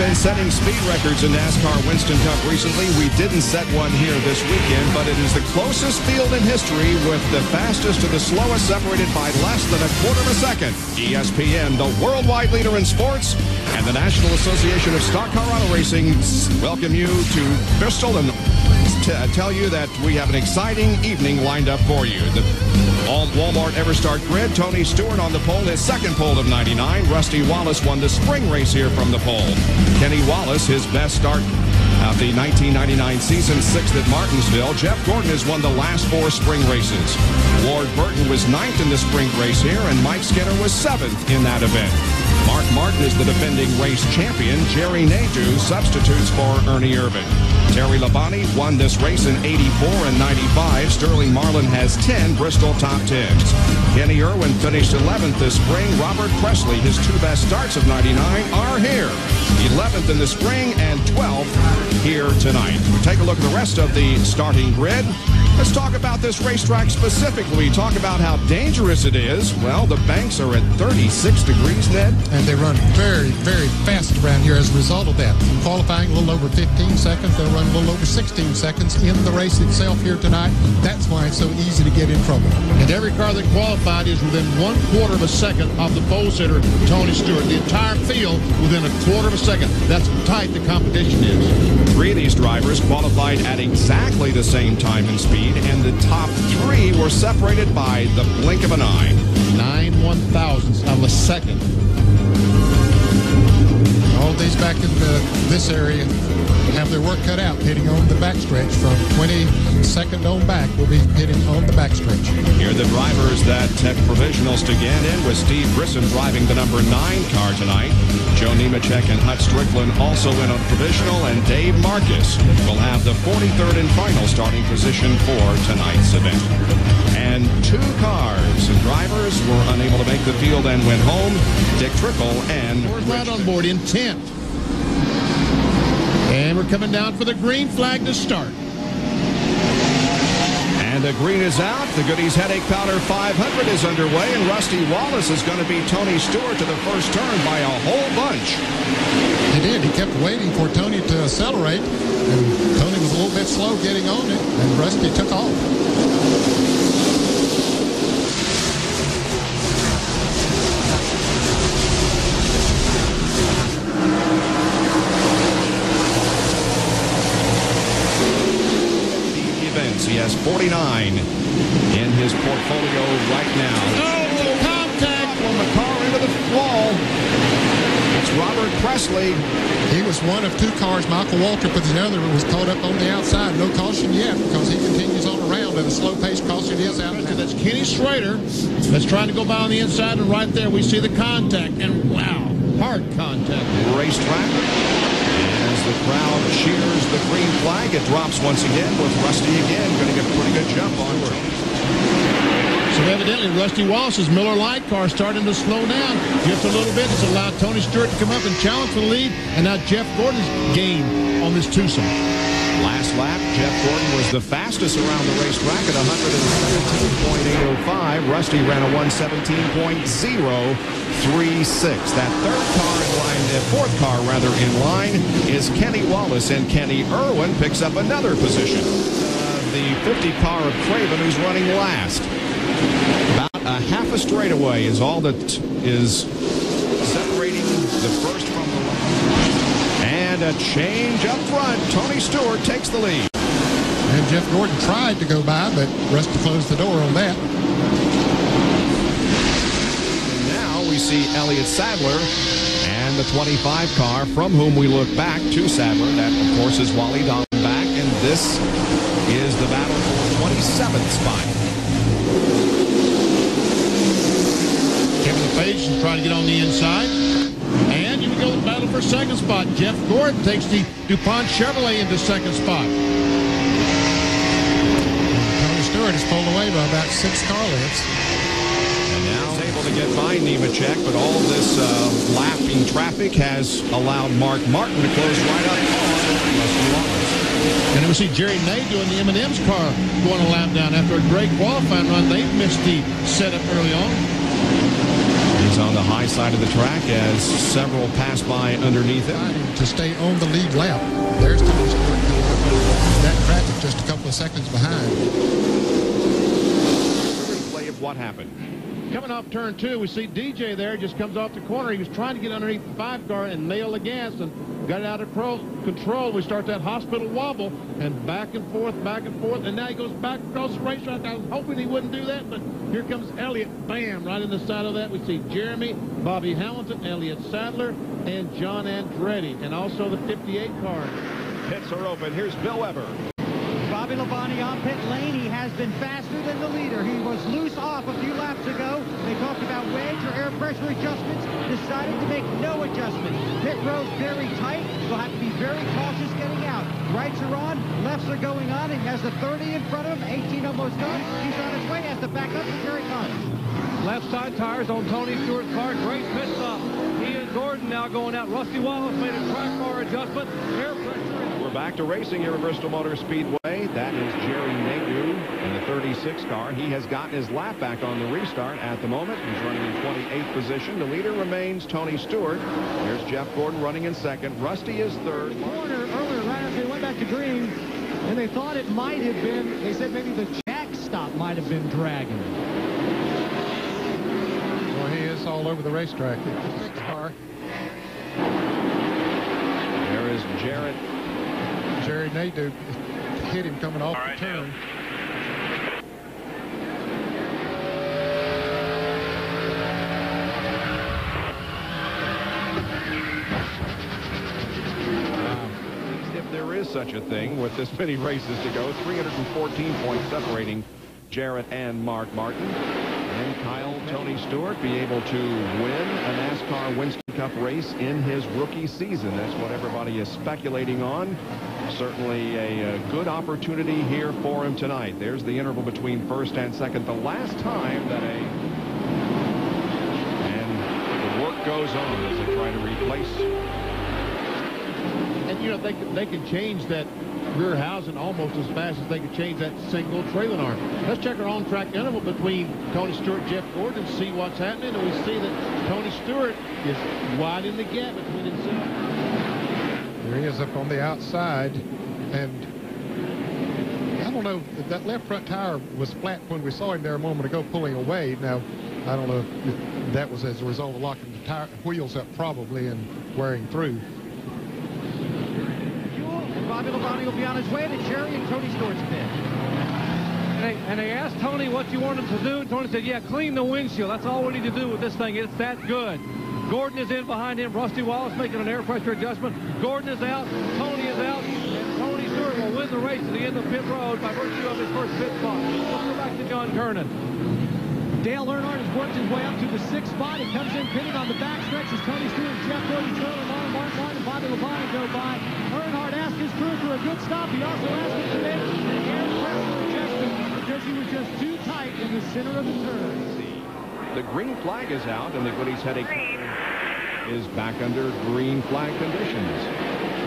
been setting speed records in NASCAR Winston Cup recently. We didn't set one here this weekend, but it is the closest field in history with the fastest to the slowest separated by less than a quarter of a second. ESPN, the worldwide leader in sports, and the National Association of Stock Car Auto Racing welcome you to Bristol and tell you that we have an exciting evening lined up for you. The Walmart Everstart grid, Tony Stewart on the pole, his second pole of 99. Rusty Wallace won the spring race here from the pole. Kenny Wallace, his best start of the 1999 season, sixth at Martinsville. Jeff Gordon has won the last four spring races. Ward Burton was ninth in the spring race here, and Mike Skinner was seventh in that event. Mark Martin is the defending race champion. Jerry Nadeau substitutes for Ernie Irvan. Terry Labonte won this race in 84 and 95. Sterling Marlin has 10 Bristol top 10s. Kenny Irwin finished 11th this spring. Robert Presley, his two best starts of 99, are here. 11th in the spring and 12th here tonight. We'll take a look at the rest of the starting grid. Let's talk about this racetrack specifically. Talk about how dangerous it is. Well, the banks are at 36 degrees, Ned. And they run very, very fast around here as a result of that. Qualifying a little over 15 seconds. They'll run a little over 16 seconds in the race itself here tonight. That's why it's so easy to get in trouble. And every car that qualified is within 1/4 of a second of the pole sitter, Tony Stewart. The entire field within 1/4 of a second. That's how tight the competition is. Three of these drivers qualified at exactly the same time and speed, and the top three were separated by the blink of an eye. 9/1000ths of a second. All these back in this area have their work cut out hitting on the backstretch. From 22nd on back, we'll be hitting on the backstretch. Here are the drivers that have provisionals to get in, with Steve Grissom driving the number 9 car tonight. Joe Nemechek and Hut Strickland also in on provisional, and Dave Marcus will have the 43rd and final starting position for tonight's event. And two cars and drivers were unable to make the field and went home. Dick Trickle and right on board in 10th. And we're coming down for the green flag to start. And the green is out. The Goody's Headache Powder 500 is underway, and Rusty Wallace is going to beat Tony Stewart to the first turn by a whole bunch. He did. He kept waiting for Tony to accelerate, and Tony was a little bit slow getting on it, and Rusty took off. He has 49 in his portfolio right now. Oh, contact from the car into the wall. It's Robert Presley. He was one of two cars. Michael Waltrip with the other was caught up on the outside. No caution yet because he continues on around at a slow pace. Caution is out. That's Kenny Schrader that's trying to go by on the inside, and right there we see the contact. And wow, hard contact. Racetrack. As the crowd cheers the green flag, it drops once again with Rusty again. Going to get a pretty good jump on Tony. So evidently Rusty Wallace's Miller Lite car starting to slow down just a little bit. It's allowed Tony Stewart to come up and challenge for the lead. And now Jeff Gordon's gained on this twosome. Last lap, Jeff Gordon was the fastest around the racetrack at 117.805. Rusty ran a 117.036. That third car in line, the fourth car rather in line, is Kenny Wallace, and Kenny Irwin picks up another position. The 50 car of Craven, who's running last. About a half a straightaway is all that is separating the first from the last. And a change up front. Tony Stewart takes the lead. And Jeff Gordon tried to go by, but Rusty closed the door on that. And now we see Elliott Sadler and the 25 car, from whom we look back to Sadler. That, of course, is Wally Dallenbach, and this is the battle for the 27th spot. Kevin LePage is trying to get on the inside. And you go to the battle for second spot. Jeff Gordon takes the DuPont Chevrolet into second spot. Tony Stewart is pulled away by about 6 car lengths. And now he's able to get by Nemechek, but all this lapping traffic has allowed Mark Martin to close right up on Rusty Wallace. And then we see Jerry Nadeau in the M&M's car going a lap down after a great qualifying run. They missed the setup early on. He's on the high side of the track as several pass by underneath it. To stay on the lead lap. There's Tony Stewart. That traffic just a couple of seconds behind. Replay of what happened. Coming off turn 2, we see DJ there, just comes off the corner. He was trying to get underneath the 5 car and nail the gas and got it out of control. We start that hospital wobble and back and forth, and now he goes back across the racetrack. I was hoping he wouldn't do that, but here comes Elliott. Bam, right in the side of that. We see Jeremy, Bobby Hamilton, Elliott Sadler, and John Andretti, and also the 58 car. Pits are open. Here's Bill Weber. Bobby Labonte on pit lane. He has been faster than the leader. He was loose off a few laps ago. They talked about wedge or air pressure adjustments. Decided to make no adjustment. Pit road very tight. Will have to be very cautious getting out. Rights are on. Lefts are going on. He has the 30 in front of him. 18 almost done. He's on his way. Has to back up, and here he comes. Left side tires on Tony Stewart's car. Great pit stop. He and Gordon now going out. Rusty Wallace made a track bar adjustment. Air pressure. We're back to racing here at Bristol Motor Speedway. That is Jerry Nadeau in the 36 car. He has gotten his lap back on the restart at the moment. He's running in 28th position. The leader remains Tony Stewart. There's Jeff Gordon running in second. Rusty is third. Corner earlier, right after they went back to green, and they thought it might have been, they said maybe the jack stop might have been dragging. Well, he is all over the racetrack. The 6 car. There is Jerry Nadeau hit him coming off the turn. If there is such a thing with this many races to go, 314 points separating Jarrett and Mark Martin. And Kyle Tony Stewart be able to win a NASCAR Winston Cup race in his rookie season. That's what everybody is speculating on. Certainly a good opportunity here for him tonight. There's the interval between first and second. The last time that and the work goes on as they try to replace. And, you know, they can change that rear housing almost as fast as they can change that single trailing arm. Let's check our on-track interval between Tony Stewart and Jeff Gordon and see what's happening. And we see that Tony Stewart is widening the gap between himself. There he is up on the outside, and I don't know, that left front tire was flat when we saw him there a moment ago pulling away. Now, I don't know if that was as a result of locking the wheels up probably and wearing through. Bobby Labonte will be on his way to Jerry and Tony Stewart's pit. And they asked Tony what you want him to do. Tony said, yeah, clean the windshield. That's all we need to do with this thing. It's that good. Gordon is in behind him. Rusty Wallace making an air pressure adjustment. Gordon is out. Tony is out. And Tony Stewart will win the race to the end of pit road by virtue of his first pit spot. Let's go back to John Kernan. Dale Earnhardt has worked his way up to the 6th spot. He comes in pitting on the back stretch as Tony Stewart, Jeff Gordon, trailing on. Mark Martin and Bobby Labonte go by. Earnhardt asked his crew for a good stop. He also asked him to make an air pressure adjustment because he was just too tight in the center of the turn. The green flag is out, and the Goody's heading is back under green flag conditions.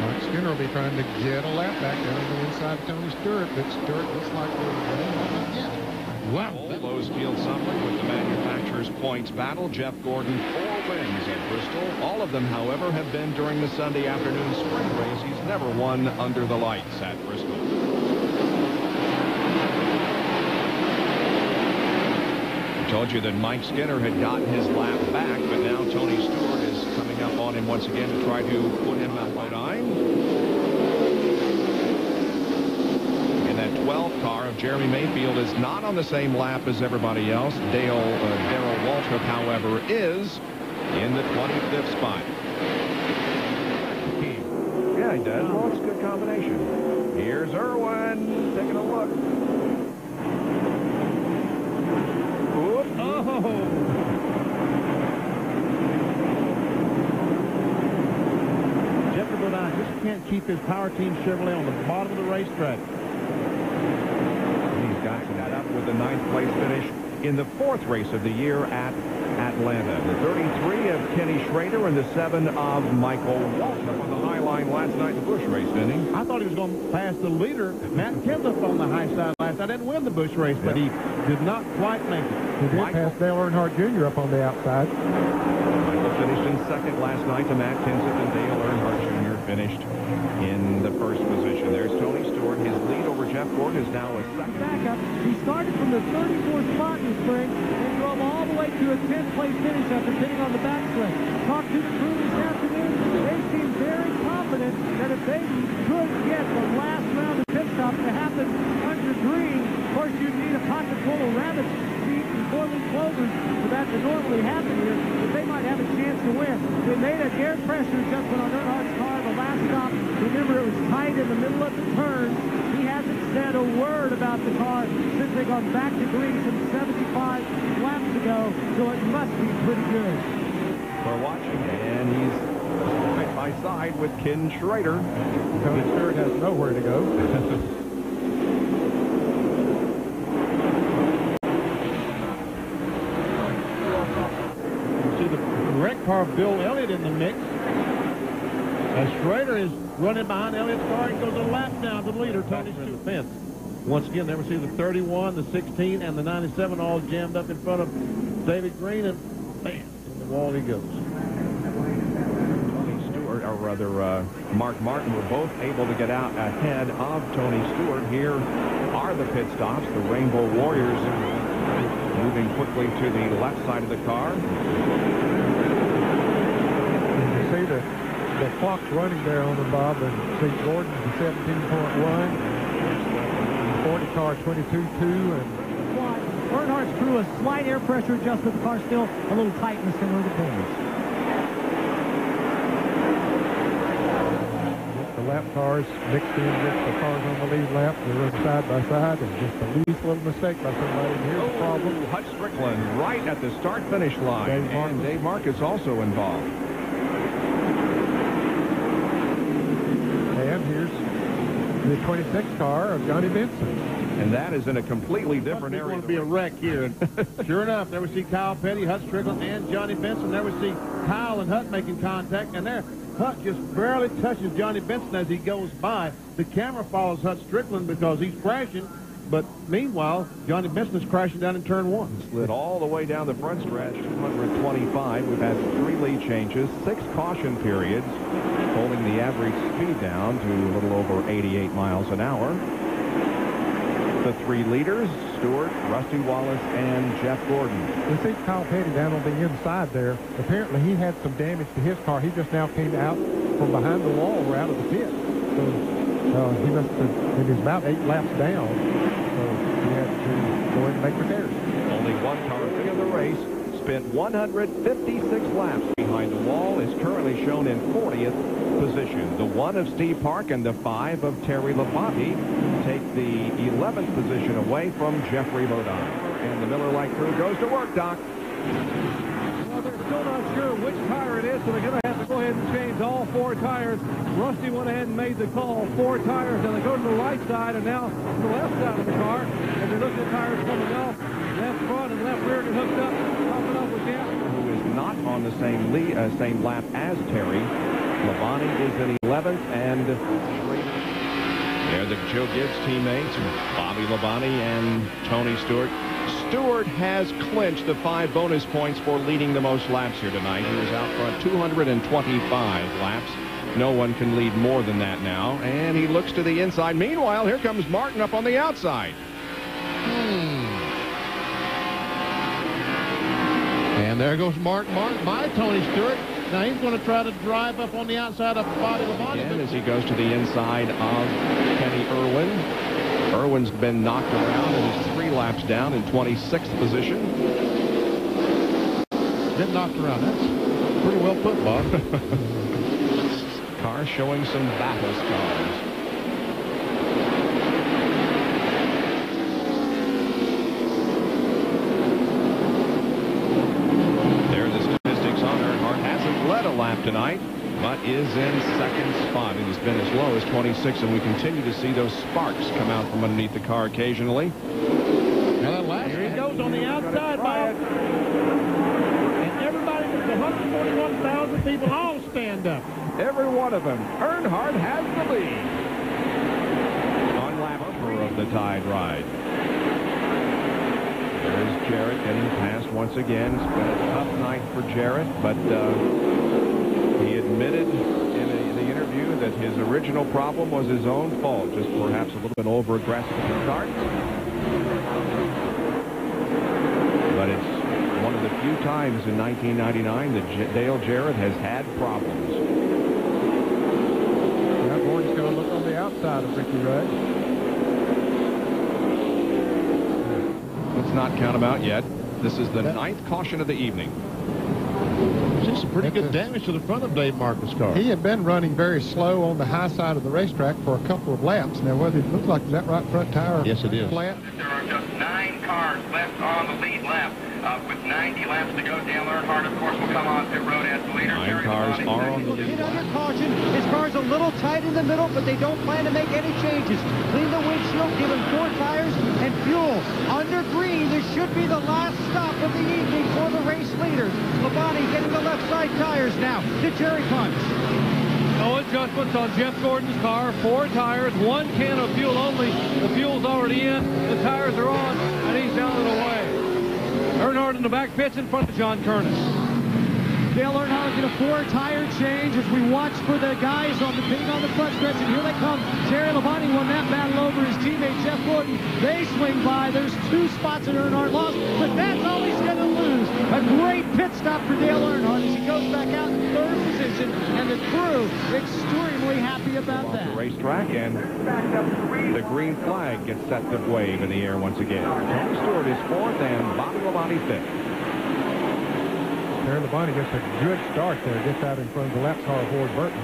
Mark Skinner will be trying to get a lap back down on the inside of Tony Stewart, but Stewart looks like they're wow. Lowe's Field Summit with the manufacturer's points battle. Jeff Gordon, 4 wins at Bristol. All of them, however, have been during the Sunday afternoon sprint race. He's never won under the lights at Bristol. I told you that Mike Skinner had gotten his lap back, but now Tony Stewart is coming up on him once again to try to put him at line. 12 car of Jeremy Mayfield is not on the same lap as everybody else. Darrell Waltrip, however, is in the 25th spot. Yeah, he does. Well, it's a good combination. Here's Irwin taking a look. Oops. Oh! Jeff Gordon just can't keep his Power Team Chevrolet on the bottom of the racetrack. He's got that up with the 9th place finish in the 4th race of the year at Atlanta. The 33 of Kenny Schrader and the 7 of Michael Waltrip on the high line last night in the Busch race, didn't he? I thought he was going to pass the leader, Matt Kenseth, on the high side last night. Didn't win the Busch race, but he did not quite make it. He did pass Dale Earnhardt Jr. up on the outside. Michael finished in second last night to Matt Kenseth, and Dale Earnhardt Jr. finished in the first position. There's Tony Stewart. His lead over Jeff Gordon is now a second. Backup. He started from the 34th spot in the spring and drove all the way to a 10th place finish after pitting on the backstretch. Talked to the crew this afternoon. They seem very confident that if they could get the last round of pit stop to happen under green, of course you'd need a pocket full of rabbit feet and 4-leaf clovers for that to normally happen here, but they might have a chance to win. They made a air pressure adjustment on Earnhardt's car the last stop. Remember, it was tight in the middle of the turn. He hasn't said a word about the car since they gone back to green some 75 laps ago, so it must be pretty good. We're watching, and he's side by side with Ken Schrader. Tony Stewart has nowhere to go. See the wreck car of Bill Elliott in the mix. As Schrader is running behind Elliott's car, he goes a lap down to the leader, Tony Stewart. Fence. Once again, there we see the 31, the 16, and the 97 all jammed up in front of David Green, and bam, in the wall he goes. Tony Stewart, or rather Mark Martin, were both able to get out ahead of Tony Stewart. Here are the pit stops. The Rainbow Warriors moving quickly to the left side of the car. You see the clock's running there on the Bob, and see Gordon's the 17.1, 40 car 22.2, and Earnhardt's crew a slight air pressure adjustment. The car's still a little tight in the center of the corners. the lap cars mixed in with the cars on the lead lap. They run side by side, and just the least little mistake by somebody. And here's the problem. Hutch Strickland right at the start-finish line, and Dave Marcus also involved. And here's the 26 car of Johnny Benson. And that is in a completely different area. It's going to be a wreck here. Sure enough, there we see Kyle Petty, Hutch Strickland, and Johnny Benson. There we see Kyle and Hutch making contact, and there Hutch just barely touches Johnny Benson as he goes by. The camera follows Hutch Strickland because he's crashing, but meanwhile, Johnny Benson is crashing down in turn one. Slid all the way down the front stretch, 225. We've had 3 lead changes, 6 caution periods, holding the average speed down to a little over 88 miles an hour. The 3 leaders, Stewart, Rusty Wallace, and Jeff Gordon. You see Kyle Petty down on the inside there. Apparently he had some damage to his car. He just now came out from behind the wall or out of the pit. So he must have, and he's about 8 laps down. So he had to go in and make repairs. Only one car in the race spent 156 laps behind the wall, is currently shown in 40th position. The 1 of Steve Park and the 5 of Terry Labonte take the 11th position away from Jeffrey Bodine. And the Miller Lite crew goes to work, Doc. Well, they're still not sure which tire it is, so they're going to have to go ahead and change all 4 tires. Rusty went ahead and made the call, 4 tires, and they go to the right side and now to the left side of the car. As they look at the tires coming off, left front and left rear get hooked up, popping up with Jeff. Who is not on the same lap as Terry. Labonte is in 11th, and they're the Joe Gibbs teammates, Bobby Labonte and Tony Stewart. Stewart has clinched the 5 bonus points for leading the most laps here tonight. He was out front 225 laps. No one can lead more than that now, and he looks to the inside. Meanwhile, here comes Martin up on the outside. And there goes Martin by Tony Stewart. Now he's going to try to drive up on the outside of Bobby Labonte. And as he goes to the inside of Kenny Irwin. Irwin's been knocked around and is 3 laps down in 26th position. Been knocked around. That's pretty well put, Bob. Car showing some battle scars. Led a lap tonight, but is in 2nd spot. It has been as low as 26, and we continue to see those sparks come out from underneath the car occasionally. Here he goes on the outside, Bob. And people all stand up. Every one of them. Earnhardt has the lead. On lap of the Tide ride. There's Jarrett getting past once again. It's been a tough night for Jarrett, but he admitted in the interview that his original problem was his own fault, just perhaps a little bit over-aggressive at the start. But it's one of the few times in 1999 that Dale Jarrett has had problems. Now Gordon's going to look on the outside of Ricky Rudd. Let's not count him out yet. This is the 9th caution of the evening. See some pretty good damage to the front of Dave Marcus' car. He had been running very slow on the high side of the racetrack for a couple of laps. Now, whether it looks like that right front tire, yes, it is, flat. There are just 9 cars left on the lead lap. With 90 laps to go, Dale Earnhardt, of course, will come on pit road as the leader. 9 cars are on the lead. Hit under caution. His car's a little tight in the middle, but they don't plan to make any changes. Clean the windshield, give him 4 tires and fuel. Under green, this should be the last stop of the evening for the race leaders. Labonte getting the left side tires now to Jerry Punch. No adjustments on Jeff Gordon's car. 4 tires, 1 can of fuel only. The fuel's already in, the tires are on, and he's down and away. Earnhardt in the back pits in front of John Curtis. Dale Earnhardt get a 4 tire change as we watch for the guys on the pit on the front stretch, and here they come. Terry Labonte won that battle over his teammate Jeff Gordon. They swing by. There's 2 spots that Earnhardt lost, but that's all he's going to lose. A great pit stop for Dale Earnhardt as he goes back out in 3rd position, and the crew extremely happy about that. The racetrack, and the green flag gets set to wave in the air once again. Tony Stewart is 4th and Bobby Labonte 5th. Terry Labonte gets a good start there, gets out in front of the lap car of Ward Burton.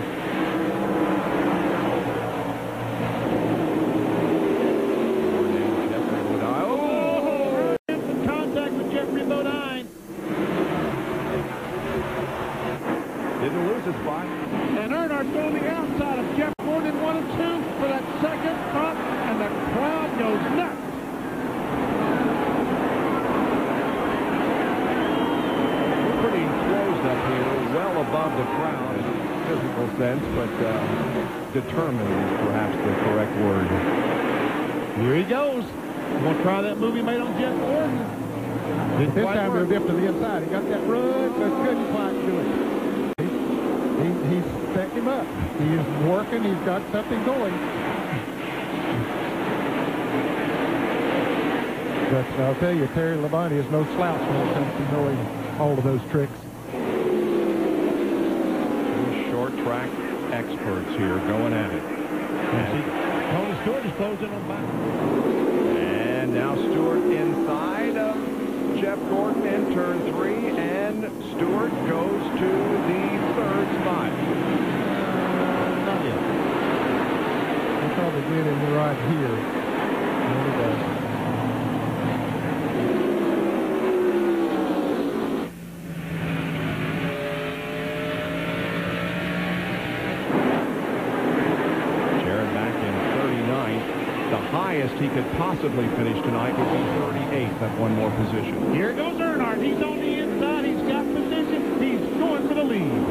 Oh, in contact with Jeffrey Bodine. Didn't lose his spot. And Earnhardt's on the outside of Jeff Gordon, 1 and 2 for that second front, and the crowd goes nuts. Pretty closed up here, well above the crowd in a physical sense, but determined is perhaps the correct word. Here he goes. You want to try that move he made on Jeff Gordon? This time moved up to the inside. He got that run, but couldn't quite do it. He's set him up. He's working. He's got something going. But I'll tell you, Terry Labonte is no slouch when it comes to knowing all of those tricks. 2 short track experts here going at it. Tony Stewart is closing on back. And now Stewart inside of Jeff Gordon in turn 3, and Stewart goes to the 3rd spot. Not yet. He'll probably get in right here. There he goes. Highest he could possibly finish tonight would be 38th at 1 more position. Here goes Earnhardt. He's on the inside. He's got position. He's going for the lead.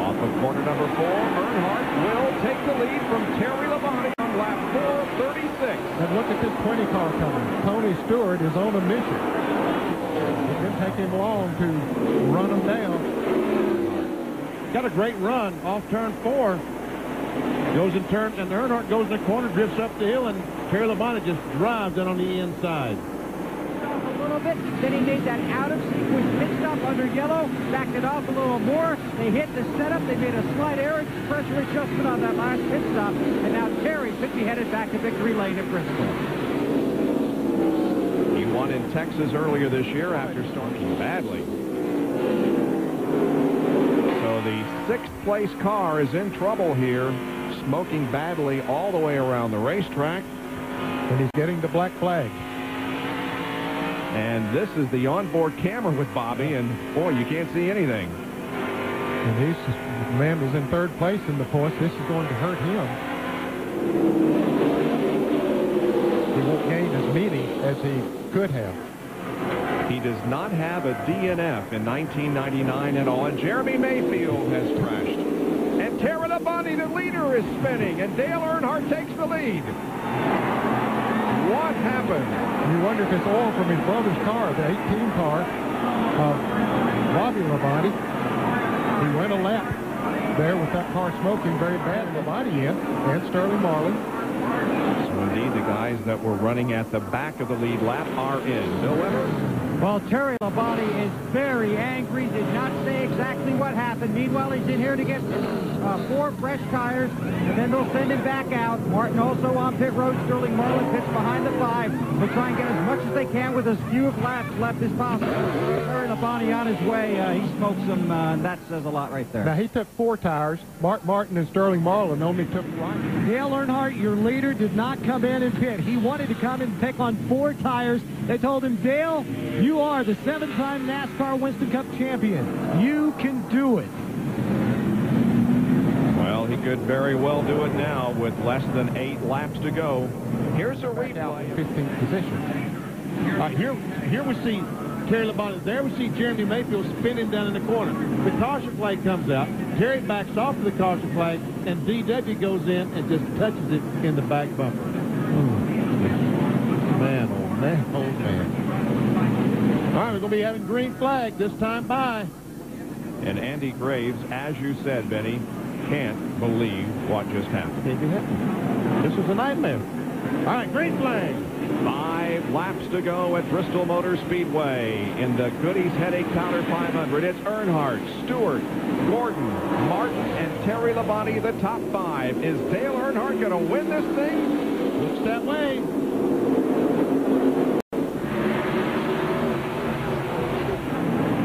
Off of corner number 4, Earnhardt will take the lead from Terry Labonte on lap 4:36. And look at this 20 car coming. Tony Stewart is on a mission. It didn't take him long to run him down. Got a great run off turn 4. Goes in turn, and Earnhardt goes in the corner, drifts up the hill, and Terry Labonte just drives in on the inside. A little bit, then he made that out-of-sequence pit stop under yellow, backed it off a little more. They hit the setup. They made a slight error, pressure adjustment on that last pit stop, and now Terry should be headed back to victory lane at Bristol. He won in Texas earlier this year after starting badly. So the 6th place car is in trouble here, smoking badly all the way around the racetrack. And he's getting the black flag. And this is the onboard camera with Bobby, and boy, you can't see anything. And the man was in 3rd place in the points. This is going to hurt him. He won't gain as many as he could have. He does not have a DNF in 1999 at all, and Jeremy Mayfield has crashed. And Terry Labonte, the leader, is spinning, and Dale Earnhardt takes the lead. What happened? You wonder if it's oil from his brother's car, the 18 car of Bobby Labonte. He went a lap there with that car smoking very bad. Labonte in, and Sterling Marlin. So indeed, the guys that were running at the back of the lead lap are in. Bill Weber. Well, Terry Labonte is very angry, did not say exactly what happened. Meanwhile, he's in here to get 4 fresh tires, and then they'll send him back out. Martin also on pit road. Sterling Marlin pits behind the 5. They'll try and get as much as they can with as few laps left as possible. Terry Labonte on his way. He smokes them, and that says a lot right there. Now, he took 4 tires. Martin and Sterling Marlin only took 1. Dale Earnhardt, your leader, did not come in and pit. He wanted to come in and take on 4 tires. They told him, Dale, you are the 7-time NASCAR Winston Cup champion. You can do it. Well, he could very well do it now with less than 8 laps to go. Here's a replay. 15th position. Here we see Terry Labonte. There we see Jeremy Mayfield spinning down in the corner. The caution flag comes out. Terry backs off of the caution flag, and DW goes in and just touches it in the back bumper. Man, oh man, oh man. All right, we're going to be having green flag this time by. And Andy Graves, as you said, Benny, can't believe what just happened. Can't be happening. This was a nightmare. All right, green flag. 5 laps to go at Bristol Motor Speedway in the Goody's Headache Powder 500. It's Earnhardt, Stewart, Gordon, Martin, and Terry Labonte, the top 5. Is Dale Earnhardt going to win this thing? Looks that way.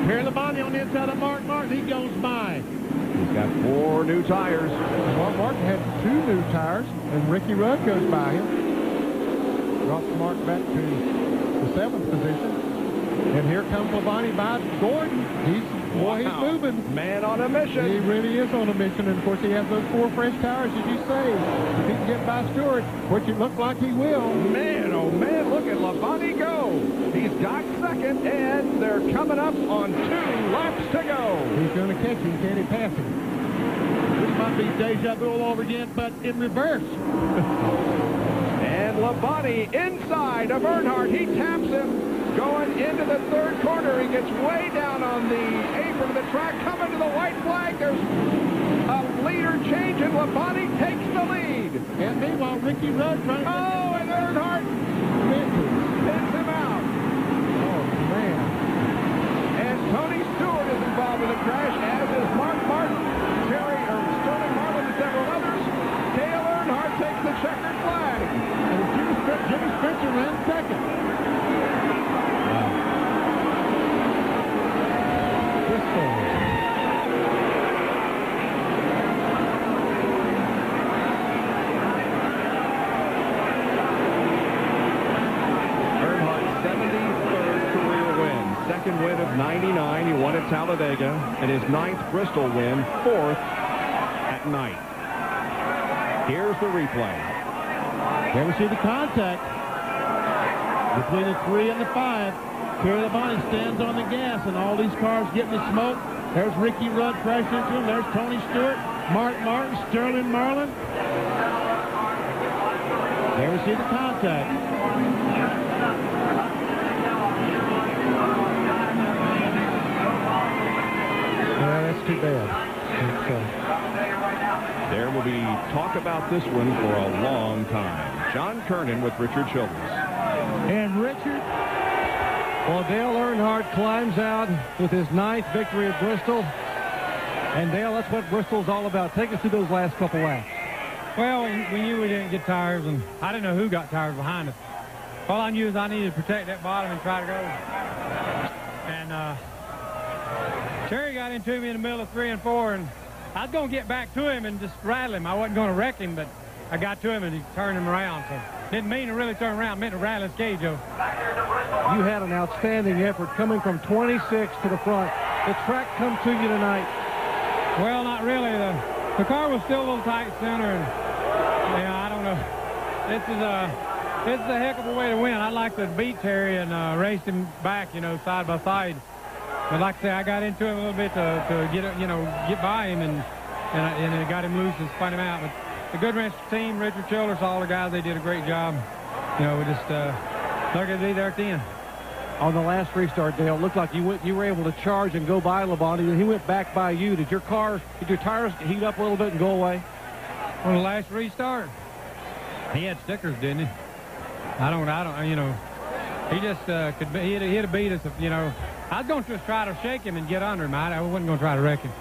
Terry Labonte on the inside of Martin. He goes by. He's got 4 new tires. Well, Martin had 2 new tires, and Ricky Rudd goes by him. Drops Mark back to the 7th position. And here comes Labonte by Gordon. He's moving. Man on a mission. He really is on a mission. And, of course, he has those 4 fresh tires, as you say. If he can get by Stewart, which it looks like he will. Man, oh, man, look at Labonte go. He's got 2nd, and they're coming up on 2 laps to go. He's going to catch him. Can he pass him? This might be deja vu all over again, but in reverse. And Labonte inside of Earnhardt. He taps him. Going into the 3rd corner. He gets way down on the apron of the track. Coming to the white flag. There's a leader change, and Labonte takes the lead. And meanwhile, Ricky Rudd trying to... Oh, and Earnhardt spins him out. Oh, man. And Tony Stewart is involved in the crash, as is Mark Martin, Sterling Marlin, and several others. Dale Earnhardt takes the checkered flag. And Jimmy Spencer ran 2nd. Win of 99. He won at Talladega, and his 9th Bristol win, 4th at night. Here's the replay. There we see the contact between the 3 and the 5. Terry Labonte stands on the gas, and all these cars getting the smoke. There's Ricky Rudd crashing into him. There's Tony Stewart, Mark Martin, Sterling Marlin. There we see the contact. That's too bad. There will be talk about this one for a long time. John Kernan with Richard Childress. And Richard, well, Dale Earnhardt climbs out with his 9th victory at Bristol. And Dale, that's what Bristol's all about. Take us through those last couple laps. Well, we knew we didn't get tires, and I didn't know who got tires behind us. All I knew is I needed to protect that bottom and try to go. And Terry got into me in the middle of 3 and 4, and I was going to get back to him and just rattle him. I wasn't going to wreck him, but I got to him and he turned him around. So didn't mean to really turn around, meant to rattle his cage, Joe. You had an outstanding effort coming from 26 to the front. The track come to you tonight. Well, not really. The car was still a little tight center, and yeah, I don't know. This is it's a heck of a way to win. I'd like to beat Terry and race him back, you know, side by side. But like I say, I got into him a little bit to get, you know, get by him, and it got him loose and spun him out. But the Goodwrench team, Richard Childers, all the guys, they did a great job. You know, we just lucky to be there at the end. On the last restart, Dale, it looked like you were able to charge and go by Labonte, and he went back by you. Did your tires heat up a little bit and go away? On the last restart, he had stickers, didn't he? I don't, you know, he just he'd have beat us if, you know. I was going to just try to shake him and get under him. I wasn't going to try to wreck him.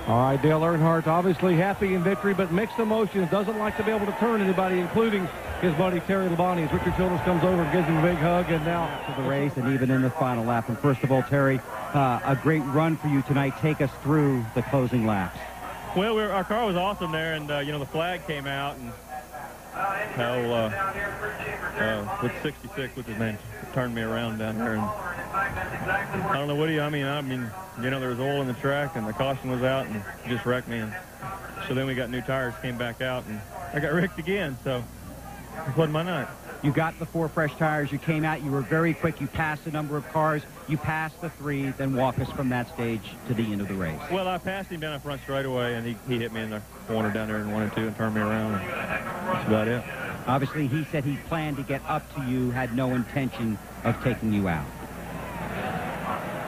All right, Dale Earnhardt obviously happy in victory, but mixed emotions. Doesn't like to be able to turn anybody, including his buddy Terry Labonte, as Richard Childers comes over and gives him a big hug. And now to the race, and even in the final lap. And first of all, Terry, a great run for you tonight. Take us through the closing laps. Well, our car was awesome there, and you know, the flag came out, and with 66, what's his name, turned me around down there, and I don't know, what do you, I mean, you know, there was oil in the track, and the caution was out, and just wrecked me, and so then we got new tires, came back out, and I got wrecked again, so it wasn't my night. You got the 4 fresh tires, you came out, you were very quick, you passed a number of cars, you passed the 3, then walk us from that stage to the end of the race. Well, I passed him down the front straightaway, and he hit me in the corner down there in 1 and 2 and turned me around, and that's about it. Obviously, he said he planned to get up to you, had no intention of taking you out.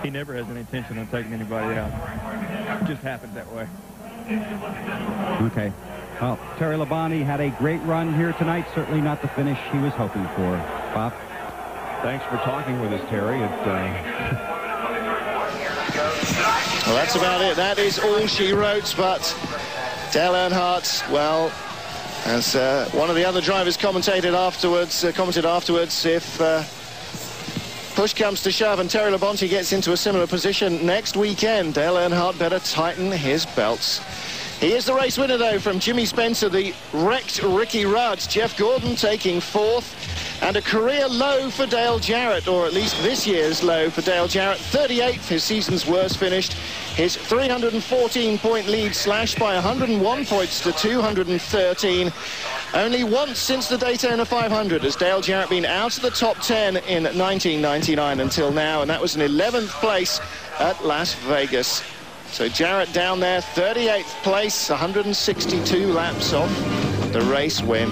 He never has any intention of taking anybody out. It just happened that way. Okay. Well, Terry Labonte had a great run here tonight. Certainly not the finish he was hoping for. Bob? Thanks for talking with us, Terry. Well, that's about it. That is all she wrote, but Dale Earnhardt, well, as one of the other drivers commented afterwards, if push comes to shove and Terry Labonte gets into a similar position next weekend, Dale Earnhardt better tighten his belts. He is the race winner, though, from Jimmy Spencer, the wrecked Ricky Rudd. Jeff Gordon taking 4th, and a career low for Dale Jarrett, or at least this year's low for Dale Jarrett. 38th, his season's worst finished. His 314-point lead slashed by 101 points to 213. Only once since the Daytona 500 has Dale Jarrett been out of the top 10 in 1999 until now, and that was an 11th place at Las Vegas. So Jarrett down there, 38th place, 162 laps off the race win.